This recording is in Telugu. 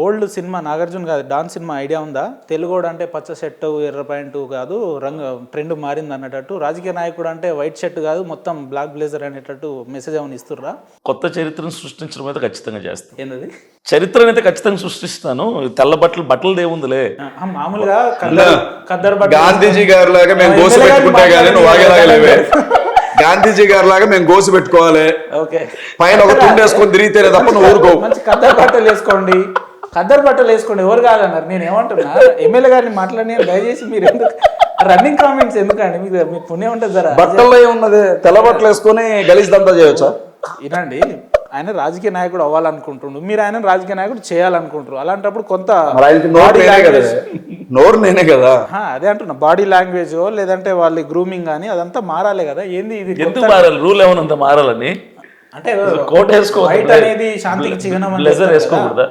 ఓల్డ్ సినిమా నాగార్జున కాదు డాన్ సినిమా ఐడియా ఉందా? తెలుగోడు అంటే పచ్చ షర్టు ఎర్ర ప్యాంటు కాదు, రంగు ట్రెండ్ మారింది అన్నట్టు, రాజకీయ నాయకుడు అంటే వైట్ షర్ట్ కాదు మొత్తం బ్లాక్ బ్లేజర్ అనేటట్టు మెసేజ్ ఏమైనా ఇస్తుర్రా? కొత్త చరిత్రను సృష్టించడం అయితే ఖచ్చితంగా చేస్తాను. ఏంటది? చరిత్రను అయితే ఖచ్చితంగా సృష్టిస్తాను. తెల్ల బట్టలు దేవుందిలే. మామూలుగా ఖద్దర్ గాంధీజీ గారి లాగా మేము గోసు పెట్టుకుంటే కానీ నువ్వు వాగేలాగలేవే. గాంధీజీ గారి లాగా మేము గోసు పెట్టుకోవాలి, పైన ఒక తుండు వేసుకొని తిరిగితేనే తప్ప నువ్వు ఊరుకో. మంచి ఖద్దర్ బట్టలు వేసుకోండి, ఎవరు కాదన్నారు. నేను ఏమంటున్నా, ఎమ్మెల్యే గారిని మాట్లాడి దయచేసి మీరు ఎందుకు రన్నింగ్ కామెంట్స్ ఎందుకండి? మీకు పుణ్యం ఉంటుంది జరా. బట్టల్లో ఏమున్నది, తెల్ల బట్టలు వేసుకొని గలీజ్ దంతా చేయొచ్చా? వినండి, ఆయన రాజకీయ నాయకుడు అవ్వాలనుకుంటుండు, మీరు ఆయన రాజకీయ నాయకుడు చేయాలనుకుంటారు. అలాంటిప్పుడు కొంత నోరు నేనే కదా, అదే అంటున్నా, బాడీ లాంగ్వేజ్ లేదంటే వాళ్ళ గ్రూమింగ్ కానీ అదంతా మారాలి కదా. ఏంది ఇది? ఎందుకు మారాలి? రూల్ ఏమన్నా మారాలని? అంటే కోట్ వేసుకో, వైట్ అనేది శాంతికి చిహ్నం వేసుకోకూడదా?